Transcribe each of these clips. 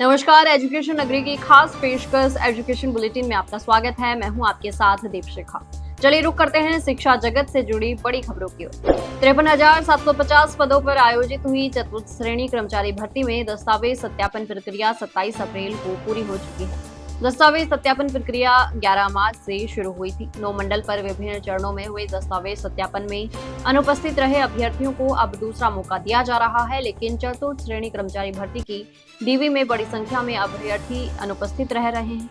नमस्कार, एजुकेशन नगरी की खास पेशकश एजुकेशन बुलेटिन में आपका स्वागत है। मैं हूं आपके साथ दीपशिखा। चलिए रुक करते हैं शिक्षा जगत से जुड़ी बड़ी खबरों की ओर। 53,750 पदों पर आयोजित हुई चतुर्थ श्रेणी कर्मचारी भर्ती में दस्तावेज सत्यापन प्रक्रिया 27 अप्रैल को पूरी हो चुकी है। दस्तावेज सत्यापन प्रक्रिया 11 मार्च से शुरू हुई थी। 9 मंडल पर विभिन्न चरणों में हुए दस्तावेज सत्यापन में अनुपस्थित रहे अभ्यर्थियों को अब दूसरा मौका दिया जा रहा है, लेकिन चतुर्थ श्रेणी कर्मचारी भर्ती की डीवी में बड़ी संख्या में अभ्यर्थी अनुपस्थित रह रहे हैं।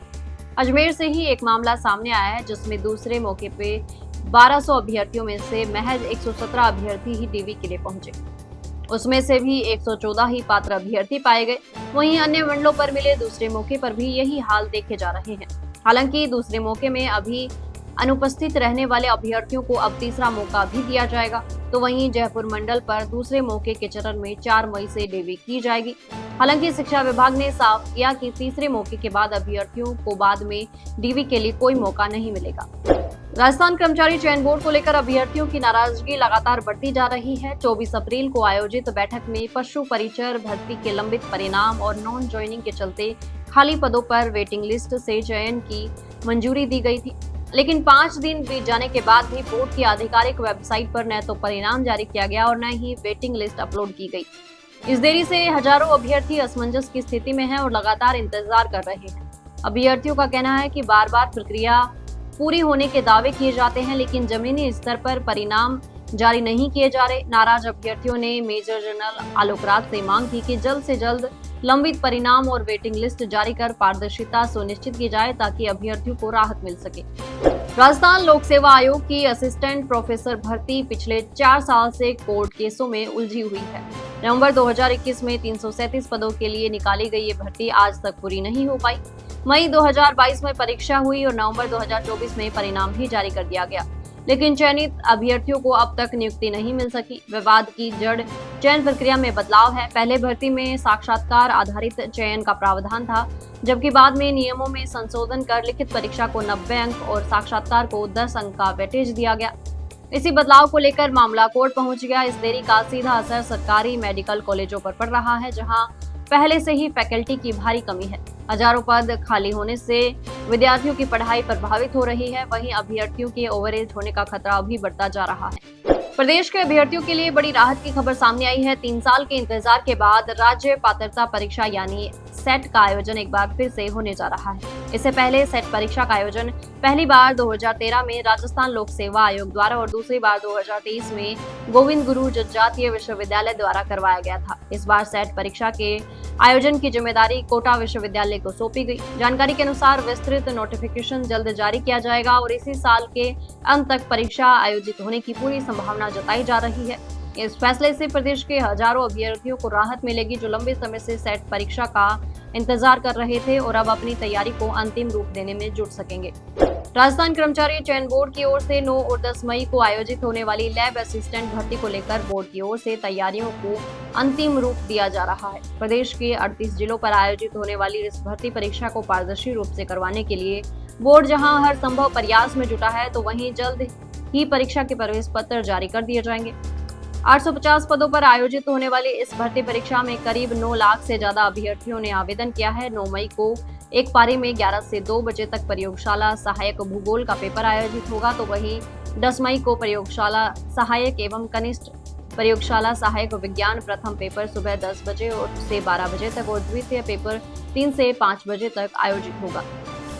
अजमेर से ही एक मामला सामने आया है, जिसमें दूसरे मौके पे 1200 अभ्यर्थियों में से महज 117 अभ्यर्थी ही डीवी के लिए पहुंचे। उसमें से भी 114 ही पात्र अभ्यर्थी पाए गए। वहीं अन्य मंडलों पर मिले दूसरे मौके पर भी यही हाल देखे जा रहे हैं। हालांकि दूसरे मौके में अभी अनुपस्थित रहने वाले अभ्यर्थियों को अब तीसरा मौका भी दिया जाएगा। तो वहीं जयपुर मंडल पर दूसरे मौके के चरण में 4 मई से डीवी की जाएगी। हालांकि शिक्षा विभाग ने साफ किया कि तीसरे मौके के बाद अभ्यर्थियों को बाद में डीवी के लिए कोई मौका नहीं मिलेगा। राजस्थान कर्मचारी चयन बोर्ड को लेकर अभ्यर्थियों की नाराजगी लगातार बढ़ती जा रही है। 24 अप्रैल को आयोजित बैठक में पशु परिचर भर्ती के लंबित परिणाम और नॉन ज्वाइनिंग के चलते खाली पदों पर वेटिंग लिस्ट से चयन की मंजूरी दी गई थी, लेकिन 5 दिन बीत जाने के बाद भी बोर्ड की आधिकारिक वेबसाइट पर न तो परिणाम जारी किया गया और न ही वेटिंग लिस्ट अपलोड की गई। इस देरी से हजारों अभ्यर्थी असमंजस की स्थिति में हैं और लगातार इंतजार कर रहे हैं। अभ्यर्थियों का कहना है कि बार बार प्रक्रिया पूरी होने के दावे किए जाते हैं, लेकिन जमीनी स्तर पर परिणाम जारी नहीं किए जा रहे। नाराज अभ्यर्थियों ने मेजर जनरल आलोक राज से मांग की कि जल्द से जल्द लंबित परिणाम और वेटिंग लिस्ट जारी कर पारदर्शिता सुनिश्चित की जाए, ताकि अभ्यर्थियों को राहत मिल सके। राजस्थान लोक सेवा आयोग की असिस्टेंट प्रोफेसर भर्ती पिछले 4 साल से कोर्ट केसों में उलझी हुई है। नवंबर 2021 में 337 पदों के लिए निकाली गई ये भर्ती आज तक पूरी नहीं हो पाई। मई 2022 में परीक्षा हुई और नवंबर 2024 में परिणाम भी जारी कर दिया गया, लेकिन चयनित अभ्यर्थियों को अब तक नियुक्ति नहीं मिल सकी। विवाद की जड़ चयन प्रक्रिया में बदलाव है। पहले भर्ती में साक्षात्कार आधारित चयन का प्रावधान था, जबकि बाद में नियमों में संशोधन कर लिखित परीक्षा को 90 अंक और साक्षात्कार को 10 अंक का वेटेज दिया गया। इसी बदलाव को लेकर मामला कोर्ट पहुंच गया। इस देरी का सीधा असर सरकारी मेडिकल कॉलेजों पर पड़ रहा है, जहां पहले से ही फैकल्टी की भारी कमी है। हजारों पद खाली होने से विद्यार्थियों की पढ़ाई प्रभावित हो रही है। वहीं अभ्यर्थियों के ओवरेज होने का खतरा भी बढ़ता जा रहा है। प्रदेश के अभ्यर्थियों के लिए बड़ी राहत की खबर सामने आई है। 3 साल के इंतजार के बाद राज्य पात्रता परीक्षा यानी सेट का आयोजन एक बार फिर से होने जा रहा है। इससे पहले सेट परीक्षा का आयोजन पहली बार 2013 में राजस्थान लोक सेवा आयोग द्वारा और दूसरी बार 2023 में गोविंद गुरु जनजातीय विश्वविद्यालय द्वारा करवाया गया था। इस बार सेट परीक्षा के आयोजन की जिम्मेदारी कोटा विश्वविद्यालय को सौंपी गई। जानकारी के अनुसार विस्तृत नोटिफिकेशन जल्द जारी किया जाएगा और इसी साल के अंत तक परीक्षा आयोजित होने की पूरी संभावना जताई जा रही है। इस फैसले से प्रदेश के हजारों अभ्यर्थियों को राहत मिलेगी, जो लंबे समय से सेट परीक्षा का इंतजार कर रहे थे और अब अपनी तैयारी को अंतिम रूप देने में जुट सकेंगे। राजस्थान कर्मचारी चयन बोर्ड की ओर से 9 और 10 मई को आयोजित होने वाली लैब असिस्टेंट भर्ती को लेकर बोर्ड की ओर से तैयारियों को अंतिम रूप दिया जा रहा है। प्रदेश के 38 जिलों पर आयोजित होने वाली इस भर्ती परीक्षा को पारदर्शी रूप से करवाने के लिए बोर्ड जहां हर संभव प्रयास में जुटा है, तो वहीं जल्द ही परीक्षा के प्रवेश पत्र जारी कर दिए जाएंगे। 850 पदों पर आयोजित होने वाली इस भर्ती परीक्षा में करीब 9 लाख से ज्यादा अभ्यर्थियों ने आवेदन किया है। 9 मई को एक पारी में 11 से 2 बजे तक प्रयोगशाला सहायक भूगोल का पेपर आयोजित होगा, तो वहीं 10 मई को प्रयोगशाला सहायक एवं कनिष्ठ प्रयोगशाला सहायक विज्ञान प्रथम पेपर सुबह 10 बजे और से 12 बजे तक और द्वितीय पेपर 3 से 5 बजे तक आयोजित होगा।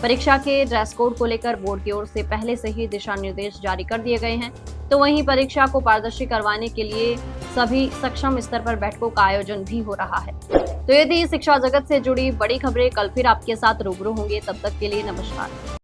परीक्षा के ड्रेस कोड को लेकर बोर्ड की ओर से पहले से ही दिशा निर्देश जारी कर दिए गए हैं। तो वहीं परीक्षा को पारदर्शी करवाने के लिए सभी सक्षम स्तर पर बैठकों का आयोजन भी हो रहा है। तो ये थी शिक्षा जगत से जुड़ी बड़ी खबरें। कल फिर आपके साथ रूबरू होंगे, तब तक के लिए नमस्कार।